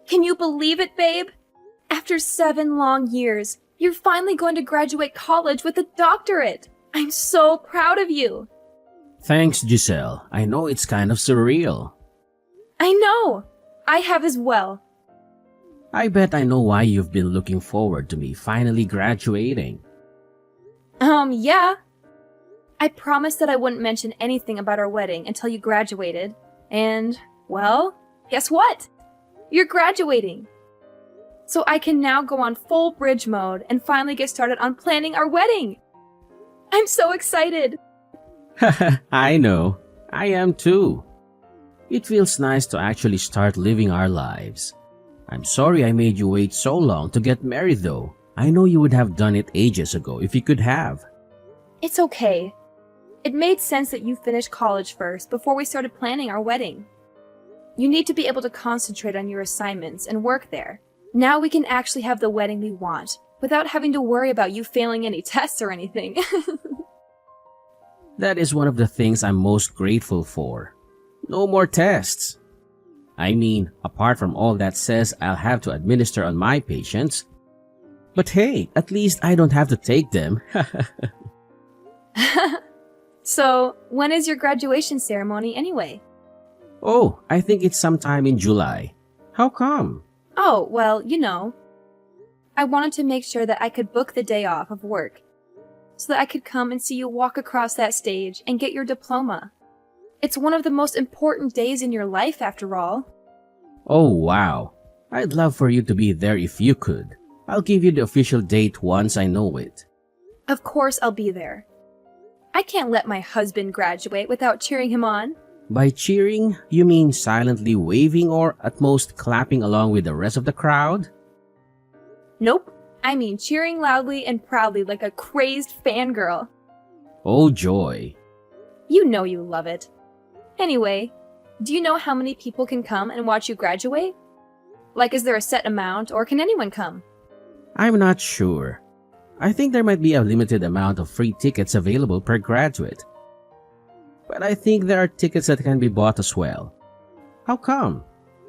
Can you believe it, babe? After 7 long years, you're finally going to graduate college with a doctorate. I'm so proud of you. Thanks, Giselle. I know it's kind of surreal. I know. I have as well. I bet I know why you've been looking forward to me finally graduating. Yeah. I promised that I wouldn't mention anything about our wedding until you graduated. And, well, guess what? You're graduating. So I can now go on full bridge mode and finally get started on planning our wedding. I'm so excited. I know. I am too. It feels nice to actually start living our lives. I'm sorry I made you wait so long to get married though. I know you would have done it ages ago if you could have. It's okay. It made sense that you finish college first before we started planning our wedding. You need to be able to concentrate on your assignments and work there. Now we can actually have the wedding we want, without having to worry about you failing any tests or anything. That is one of the things I'm most grateful for. No more tests. I mean, apart from all that says I'll have to administer on my patients. But hey, at least I don't have to take them. So, when is your graduation ceremony anyway? Oh, I think it's sometime in July. How come? Oh, well, I wanted to make sure that I could book the day off of work so that I could come and see you walk across that stage and get your diploma. It's one of the most important days in your life, after all. Oh, wow. I'd love for you to be there if you could. I'll give you the official date once I know it. Of course I'll be there. I can't let my husband graduate without cheering him on. By cheering, you mean silently waving or at most clapping along with the rest of the crowd? Nope. I mean cheering loudly and proudly like a crazed fangirl. Oh, joy. You know you love it. Anyway, do you know how many people can come and watch you graduate? Like, is there a set amount, or can anyone come? I'm not sure. I think there might be a limited amount of free tickets available per graduate. But I think there are tickets that can be bought as well. How come?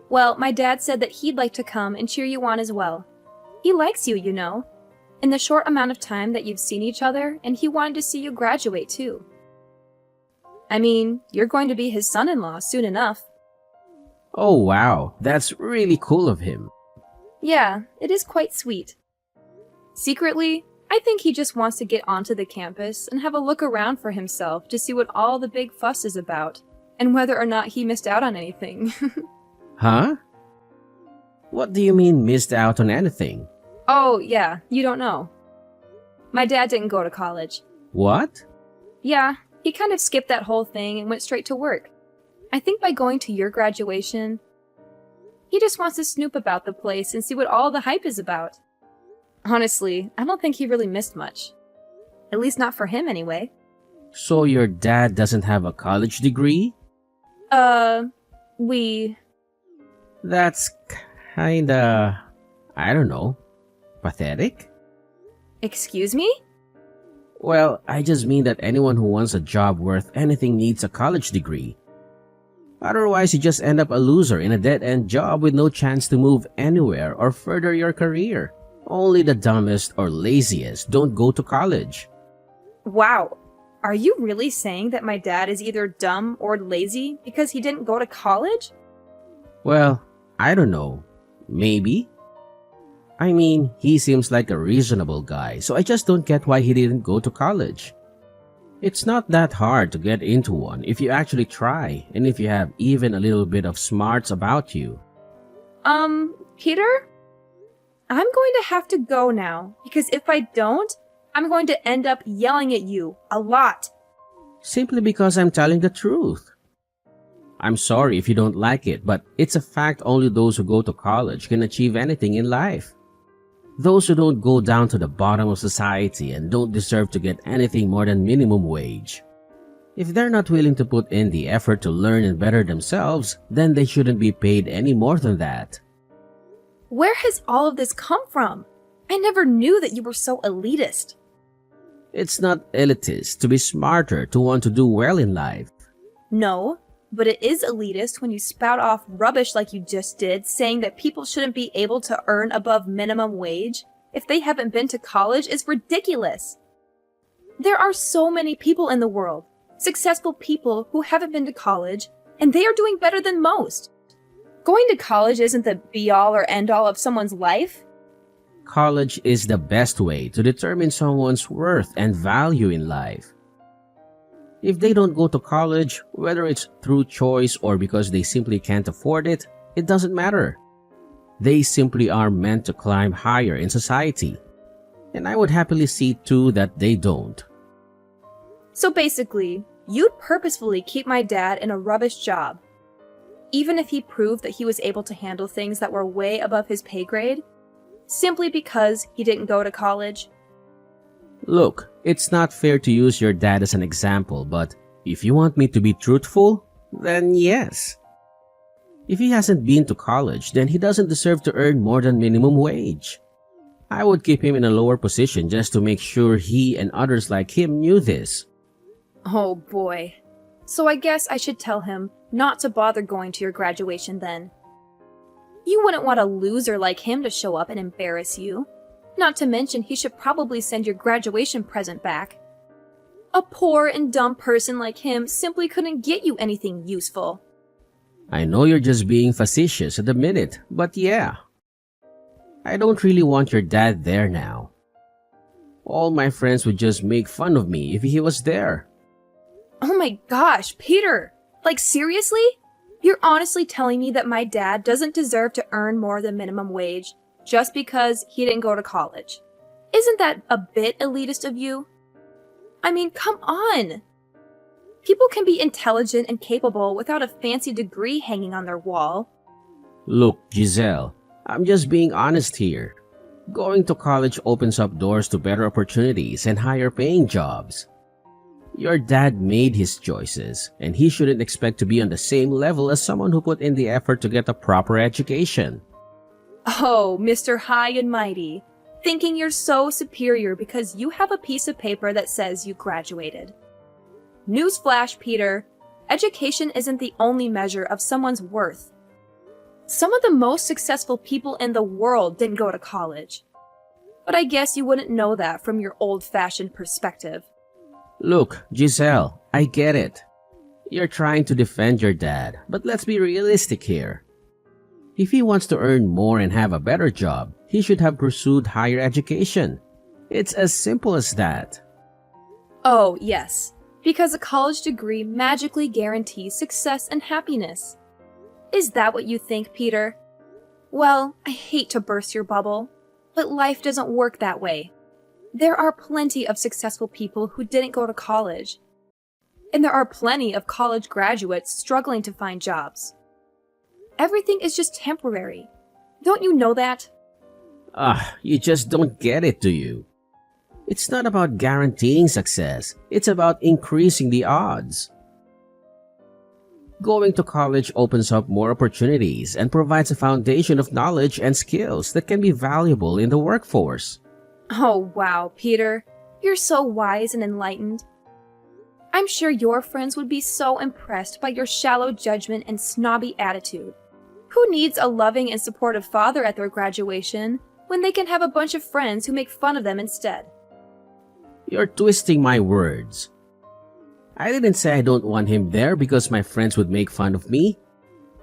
Well, my dad said that he'd like to come and cheer you on as well. He likes you, in the short amount of time that you've seen each other, and he wanted to see you graduate too. I mean, you're going to be his son-in-law soon enough. Oh wow, that's really cool of him. Yeah, it is quite sweet. Secretly, I think he just wants to get onto the campus and have a look around for himself to see what all the big fuss is about, and whether or not he missed out on anything. Huh? What do you mean missed out on anything? Oh, yeah, you don't know. My dad didn't go to college. What? Yeah, he kind of skipped that whole thing and went straight to work. I think by going to your graduation, he just wants to snoop about the place and see what all the hype is about. Honestly, I don't think he really missed much. At least not for him, anyway. So your dad doesn't have a college degree? That's kinda, I don't know, pathetic? Excuse me? Well, I just mean that anyone who wants a job worth anything needs a college degree. Otherwise, you just end up a loser in a dead-end job with no chance to move anywhere or further your career. Only the dumbest or laziest don't go to college. Wow. Are you really saying that my dad is either dumb or lazy because he didn't go to college? Well, I don't know. Maybe. I mean, he seems like a reasonable guy, so I just don't get why he didn't go to college. It's not that hard to get into one if you actually try and if you have even a little bit of smarts about you. Peter? I'm going to have to go now, because if I don't, I'm going to end up yelling at you a lot. Simply because I'm telling the truth. I'm sorry if you don't like it, but it's a fact only those who go to college can achieve anything in life. Those who don't go down to the bottom of society and don't deserve to get anything more than minimum wage. If they're not willing to put in the effort to learn and better themselves, then they shouldn't be paid any more than that. Where has all of this come from? I never knew that you were so elitist. It's not elitist to be smarter, to want to do well in life. No, But it is elitist when you spout off rubbish like you just did, saying that people shouldn't be able to earn above minimum wage if they haven't been to college is ridiculous. There are so many people in the world, successful people who haven't been to college, and they are doing better than most. Going to college isn't the be-all or end-all of someone's life. College is the best way to determine someone's worth and value in life. If they don't go to college, whether it's through choice or because they simply can't afford it, it doesn't matter. They simply are meant to climb higher in society. And I would happily see too that they don't. So basically, you'd purposefully keep my dad in a rubbish job, even if he proved that he was able to handle things that were way above his pay grade, simply because he didn't go to college? Look, it's not fair to use your dad as an example, but if you want me to be truthful, then yes. If he hasn't been to college, then he doesn't deserve to earn more than minimum wage. I would keep him in a lower position just to make sure he and others like him knew this. Oh boy. So I guess I should tell him not to bother going to your graduation then. You wouldn't want a loser like him to show up and embarrass you. Not to mention he should probably send your graduation present back. A poor and dumb person like him simply couldn't get you anything useful. I know you're just being facetious at the minute, but yeah. I don't really want your dad there now. All my friends would just make fun of me if he was there. Oh my gosh, Peter! Like seriously? You're honestly telling me that my dad doesn't deserve to earn more than minimum wage just because he didn't go to college? Isn't that a bit elitist of you? I mean, come on! People can be intelligent and capable without a fancy degree hanging on their wall. Look, Giselle, I'm just being honest here. Going to college opens up doors to better opportunities and higher paying jobs. Your dad made his choices, and he shouldn't expect to be on the same level as someone who put in the effort to get a proper education. Oh, Mr. High and Mighty, thinking you're so superior because you have a piece of paper that says you graduated. Newsflash, Peter, education isn't the only measure of someone's worth. Some of the most successful people in the world didn't go to college. But I guess you wouldn't know that from your old-fashioned perspective. Look, Giselle, I get it. You're trying to defend your dad, but let's be realistic here. If he wants to earn more and have a better job, he should have pursued higher education. It's as simple as that. Oh, yes, because a college degree magically guarantees success and happiness. Is that what you think, Peter? Well, I hate to burst your bubble, but life doesn't work that way. There are plenty of successful people who didn't go to college. And there are plenty of college graduates struggling to find jobs. Everything is just temporary. Don't you know that? You just don't get it, do you? It's not about guaranteeing success. It's about increasing the odds. Going to college opens up more opportunities and provides a foundation of knowledge and skills that can be valuable in the workforce. Oh wow, Peter. You're so wise and enlightened. I'm sure your friends would be so impressed by your shallow judgment and snobby attitude. Who needs a loving and supportive father at their graduation when they can have a bunch of friends who make fun of them instead? You're twisting my words. I didn't say I don't want him there because my friends would make fun of me.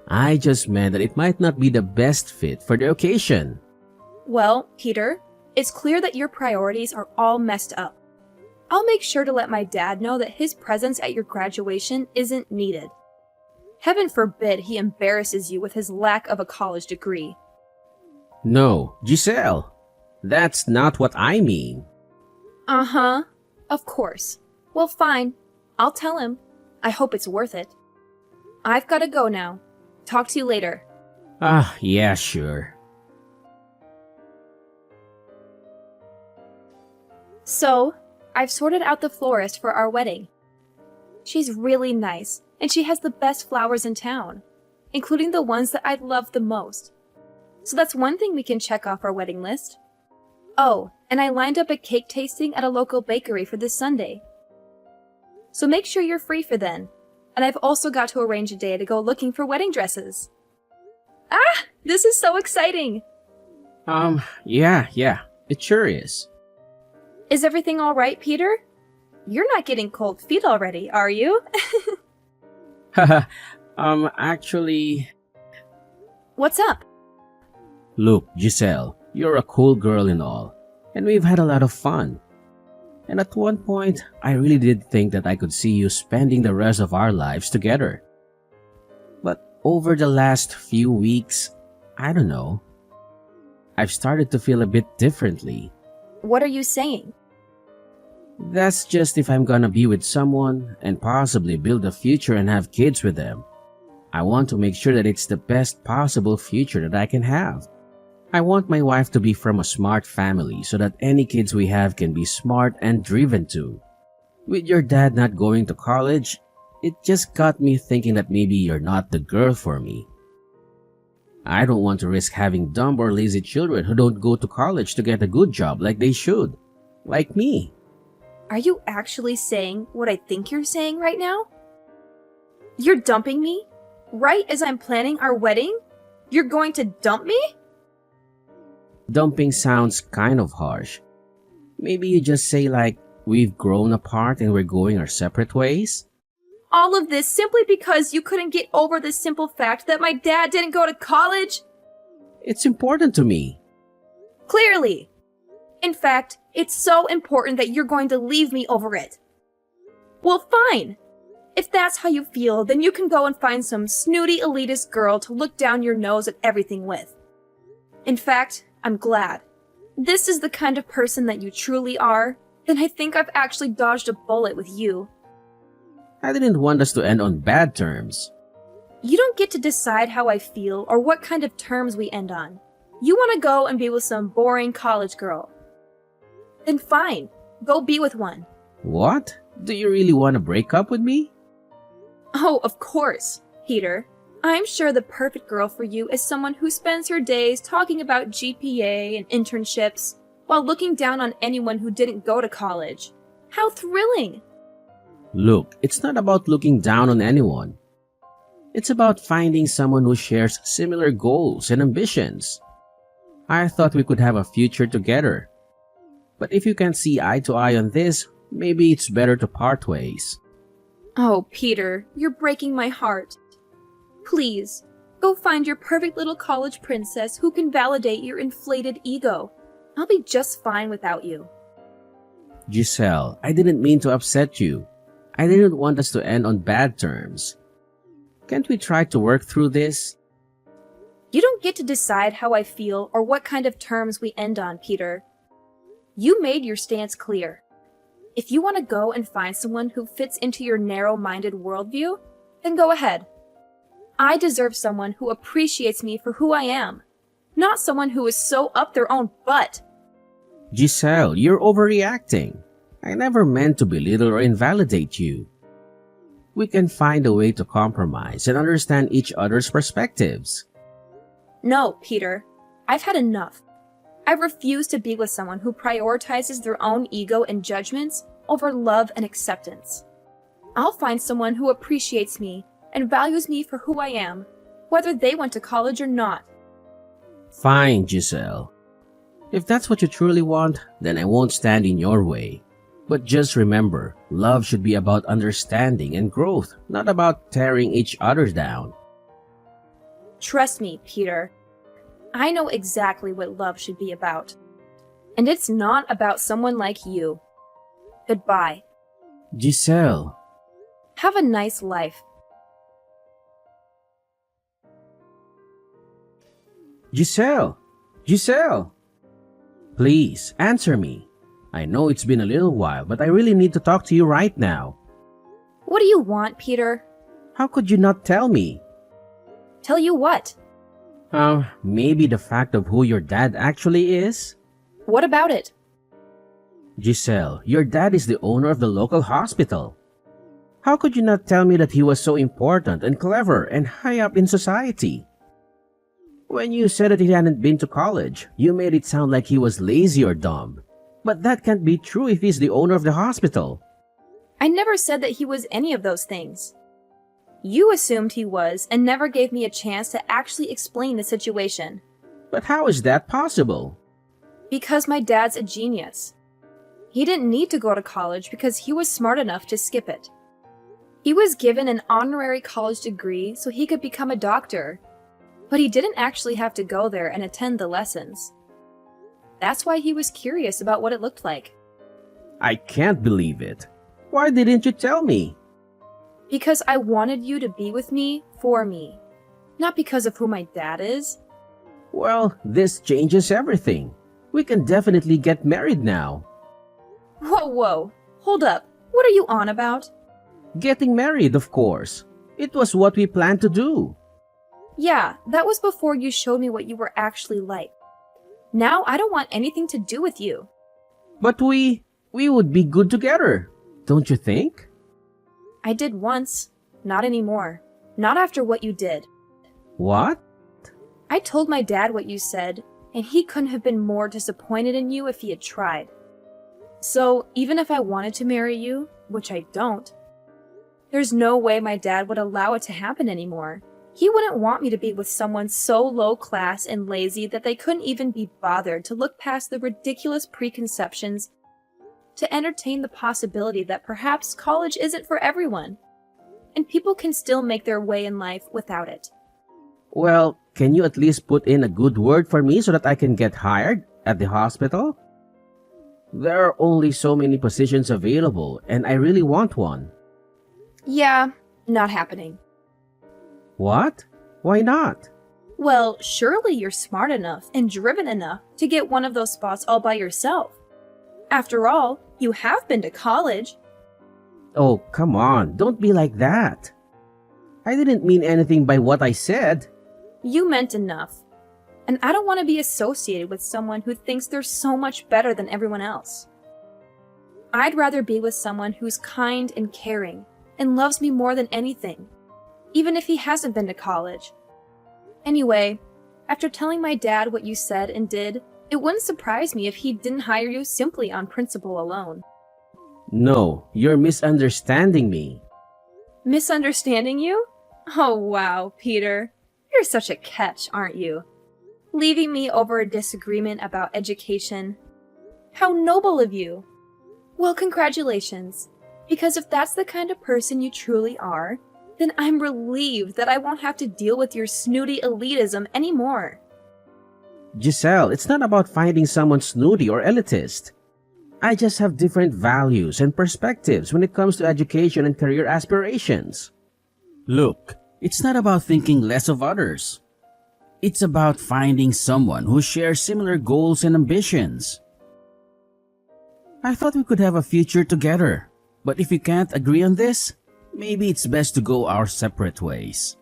I just meant that it might not be the best fit for the occasion. Well, Peter, it's clear that your priorities are all messed up. I'll make sure to let my dad know that his presence at your graduation isn't needed. Heaven forbid he embarrasses you with his lack of a college degree. No, Giselle, that's not what I mean. Uh-huh, of course. Well, fine. I'll tell him. I hope it's worth it. I've gotta go now. Talk to you later. Yeah, sure. So, I've sorted out the florist for our wedding. She's really nice, and she has the best flowers in town, including the ones that I love the most. So that's one thing we can check off our wedding list. Oh, and I lined up a cake tasting at a local bakery for this Sunday. So make sure you're free for then. and I've also got to arrange a day to go looking for wedding dresses. Ah! This is so exciting! Yeah, it sure is. Is everything alright, Peter? You're not getting cold feet already, are you? Actually... What's up? Look, Giselle, you're a cool girl and all, and we've had a lot of fun. And at one point, I really did think that I could see you spending the rest of our lives together. But over the last few weeks, I don't know, I've started to feel a bit differently. What are you saying? That's just if I'm gonna be with someone and possibly build a future and have kids with them. I want to make sure that it's the best possible future that I can have. I want my wife to be from a smart family so that any kids we have can be smart and driven too. With your dad not going to college, it just got me thinking that maybe you're not the girl for me. I don't want to risk having dumb or lazy children who don't go to college to get a good job like they should. Like me. Are you actually saying what I think you're saying right now? You're dumping me? Right as I'm planning our wedding? You're going to dump me? Dumping sounds kind of harsh. Maybe you just say like, we've grown apart and we're going our separate ways? All of this simply because you couldn't get over the simple fact that my dad didn't go to college? It's important to me. Clearly. In fact, it's so important that you're going to leave me over it. Well, fine. If that's how you feel, then you can go and find some snooty elitist girl to look down your nose at everything with. In fact, I'm glad. This is the kind of person that you truly are, then I think I've actually dodged a bullet with you. I didn't want us to end on bad terms. You don't get to decide how I feel or what kind of terms we end on. You want to go and be with some boring college girl. Then fine, go be with one. What? Do you really want to break up with me? Oh, of course, Peter. I'm sure the perfect girl for you is someone who spends her days talking about GPA and internships while looking down on anyone who didn't go to college. How thrilling! Look, it's not about looking down on anyone. It's about finding someone who shares similar goals and ambitions. I thought we could have a future together. But if you can't see eye to eye on this, maybe it's better to part ways. Oh, Peter, you're breaking my heart. Please, go find your perfect little college princess who can validate your inflated ego. I'll be just fine without you. Giselle, I didn't mean to upset you. I didn't want us to end on bad terms. Can't we try to work through this? You don't get to decide how I feel or what kind of terms we end on, Peter. You made your stance clear. If you want to go and find someone who fits into your narrow-minded worldview, then go ahead. I deserve someone who appreciates me for who I am, not someone who is so up their own butt. Giselle, you're overreacting. I never meant to belittle or invalidate you. We can find a way to compromise and understand each other's perspectives. No, Peter. I've had enough. I refuse to be with someone who prioritizes their own ego and judgments over love and acceptance. I'll find someone who appreciates me and values me for who I am, whether they went to college or not. Fine, Giselle. If that's what you truly want, then I won't stand in your way. But just remember, love should be about understanding and growth, not about tearing each other down. Trust me, Peter. I know exactly what love should be about. And it's not about someone like you. Goodbye. Giselle. Have a nice life. Giselle! Giselle! Please, answer me. I know it's been a little while, but I really need to talk to you right now. What do you want, Peter? How could you not tell me? Tell you what? Maybe the fact of who your dad actually is? What about it? Giselle, your dad is the owner of the local hospital. How could you not tell me that he was so important and clever and high up in society? When you said that he hadn't been to college, you made it sound like he was lazy or dumb. But that can't be true if he's the owner of the hospital. I never said that he was any of those things. You assumed he was and never gave me a chance to actually explain the situation. But how is that possible? Because my dad's a genius. He didn't need to go to college because he was smart enough to skip it. He was given an honorary college degree so he could become a doctor, but he didn't actually have to go there and attend the lessons. That's why he was curious about what it looked like. I can't believe it. Why didn't you tell me? Because I wanted you to be with me for me, not because of who my dad is. Well, this changes everything. We can definitely get married now. Whoa, hold up. What are you on about? Getting married, of course. It was what we planned to do. Yeah, that was before you showed me what you were actually like. Now I don't want anything to do with you. But we would be good together, don't you think? I did once. Not anymore. Not after what you did. What? I told my dad what you said, and he couldn't have been more disappointed in you if he had tried. So, even if I wanted to marry you, which I don't, there's no way my dad would allow it to happen anymore. He wouldn't want me to be with someone so low class and lazy that they couldn't even be bothered to look past the ridiculous preconceptions to entertain the possibility that perhaps college isn't for everyone, and people can still make their way in life without it. Well, can you at least put in a good word for me so that I can get hired at the hospital? There are only so many positions available, and I really want one. Yeah, not happening. What? Why not? Well, surely you're smart enough and driven enough to get one of those spots all by yourself. After all, you have been to college. Oh, come on, don't be like that. I didn't mean anything by what I said. You meant enough. And I don't want to be associated with someone who thinks they're so much better than everyone else. I'd rather be with someone who's kind and caring and loves me more than anything, even if he hasn't been to college. Anyway, after telling my dad what you said and did, it wouldn't surprise me if he didn't hire you simply on principle alone. No, you're misunderstanding me. Misunderstanding you? Oh wow, Peter. You're such a catch, aren't you? Leaving me over a disagreement about education. How noble of you! Well, congratulations. Because if that's the kind of person you truly are, then I'm relieved that I won't have to deal with your snooty elitism anymore. Giselle, it's not about finding someone snooty or elitist. I just have different values and perspectives when it comes to education and career aspirations. Look, it's not about thinking less of others. It's about finding someone who shares similar goals and ambitions. I thought we could have a future together, but if we can't agree on this, maybe it's best to go our separate ways.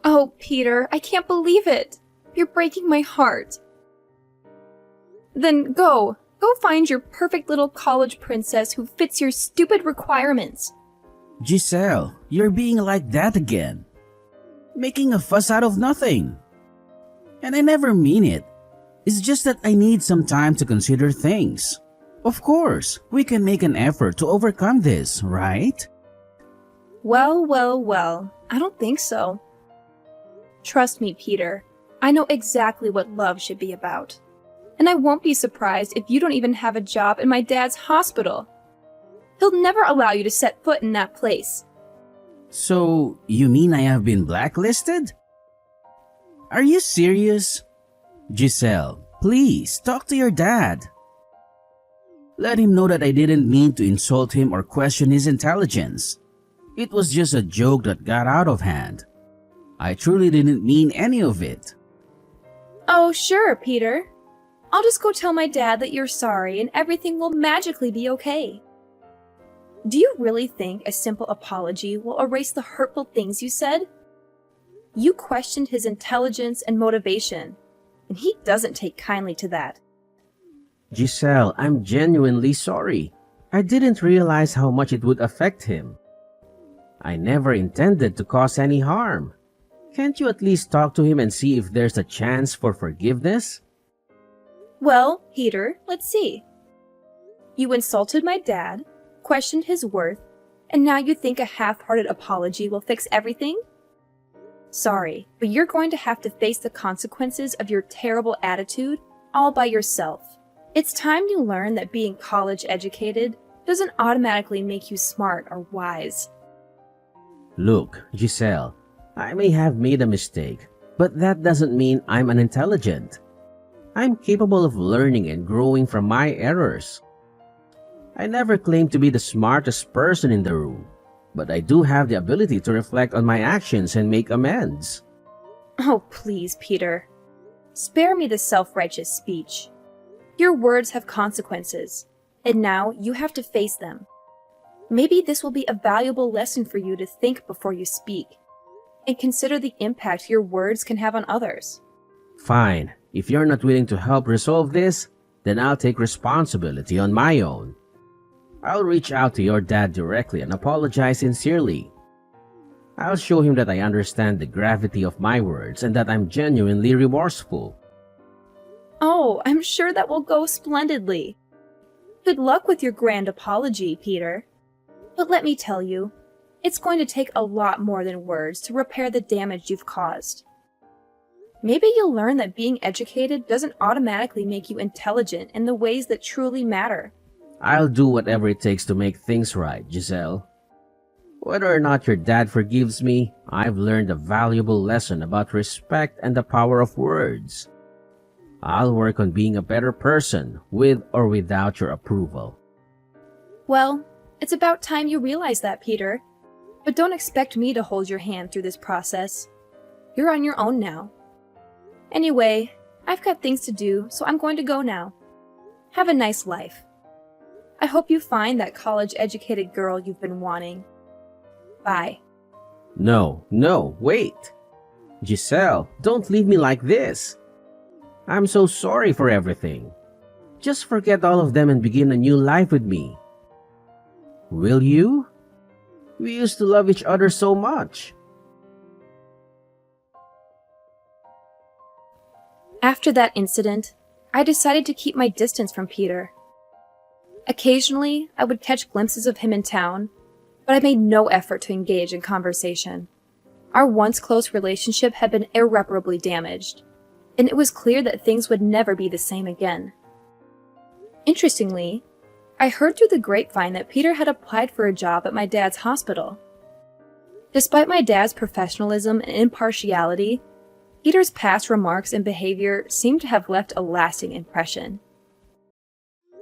Oh, Peter, I can't believe it. You're breaking my heart. Then go find your perfect little college princess who fits your stupid requirements. Giselle, you're being like that again. Making a fuss out of nothing. And I never mean it. It's just that I need some time to consider things. Of course, we can make an effort to overcome this, right? Well, I don't think so. Trust me, Peter. I know exactly what love should be about. And I won't be surprised if you don't even have a job in my dad's hospital. He'll never allow you to set foot in that place. So, you mean I have been blacklisted? Are you serious? Giselle, please talk to your dad. Let him know that I didn't mean to insult him or question his intelligence. It was just a joke that got out of hand. I truly didn't mean any of it. Oh, sure, Peter. I'll just go tell my dad that you're sorry and everything will magically be okay. Do you really think a simple apology will erase the hurtful things you said? You questioned his intelligence and motivation, and he doesn't take kindly to that. Giselle, I'm genuinely sorry. I didn't realize how much it would affect him. I never intended to cause any harm. Can't you at least talk to him and see if there's a chance for forgiveness? Well, Peter, let's see. You insulted my dad, questioned his worth, And now you think a half-hearted apology will fix everything? Sorry, but you're going to have to face the consequences of your terrible attitude all by yourself. It's time you learn that being college educated doesn't automatically make you smart or wise. Look, Giselle, I may have made a mistake, but that doesn't mean I'm unintelligent. I'm capable of learning and growing from my errors. I never claimed to be the smartest person in the room, but I do have the ability to reflect on my actions and make amends. Oh, please, Peter. Spare me the self-righteous speech. Your words have consequences, and now you have to face them. Maybe this will be a valuable lesson for you to think before you speak, and consider the impact your words can have on others. Fine, if you're not willing to help resolve this, then I'll take responsibility on my own. I'll reach out to your dad directly and apologize sincerely. I'll show him that I understand the gravity of my words and that I'm genuinely remorseful. Oh, I'm sure that will go splendidly. Good luck with your grand apology, Peter. But let me tell you, it's going to take a lot more than words to repair the damage you've caused. Maybe you'll learn that being educated doesn't automatically make you intelligent in the ways that truly matter. I'll do whatever it takes to make things right, Giselle. Whether or not your dad forgives me, I've learned a valuable lesson about respect and the power of words. I'll work on being a better person, with or without your approval. Well, it's about time you realize that, Peter. But don't expect me to hold your hand through this process. You're on your own now. Anyway, I've got things to do, so I'm going to go now. Have a nice life. I hope you find that college-educated girl you've been wanting. Bye. No, wait. Giselle, don't leave me like this. I'm so sorry for everything. Just forget all of them and begin a new life with me. Will you? We used to love each other so much. After that incident, I decided to keep my distance from Peter. Occasionally, I would catch glimpses of him in town, but I made no effort to engage in conversation. Our once close relationship had been irreparably damaged, and it was clear that things would never be the same again. Interestingly, I heard through the grapevine that Peter had applied for a job at my dad's hospital. Despite my dad's professionalism and impartiality, Peter's past remarks and behavior seemed to have left a lasting impression.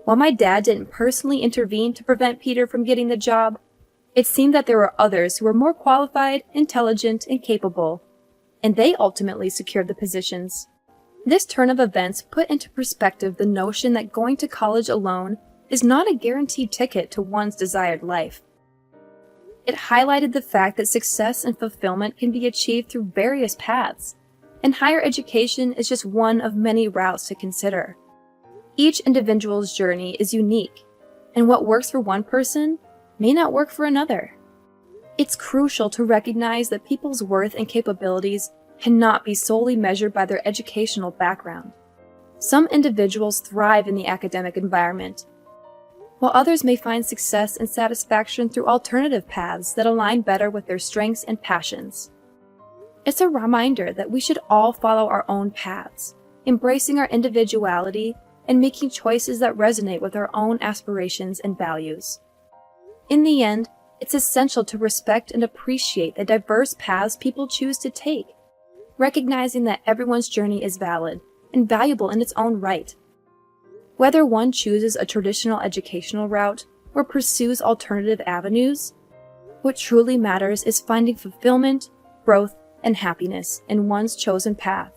While my dad didn't personally intervene to prevent Peter from getting the job, it seemed that there were others who were more qualified, intelligent, and capable, and they ultimately secured the positions. This turn of events put into perspective the notion that going to college alone is not a guaranteed ticket to one's desired life. It highlighted the fact that success and fulfillment can be achieved through various paths, and higher education is just one of many routes to consider. Each individual's journey is unique, and what works for one person may not work for another. It's crucial to recognize that people's worth and capabilities cannot be solely measured by their educational background. Some individuals thrive in the academic environment, while others may find success and satisfaction through alternative paths that align better with their strengths and passions. It's a reminder that we should all follow our own paths, embracing our individuality and making choices that resonate with our own aspirations and values. In the end, it's essential to respect and appreciate the diverse paths people choose to take, recognizing that everyone's journey is valid and valuable in its own right. Whether one chooses a traditional educational route or pursues alternative avenues, what truly matters is finding fulfillment, growth, and happiness in one's chosen path.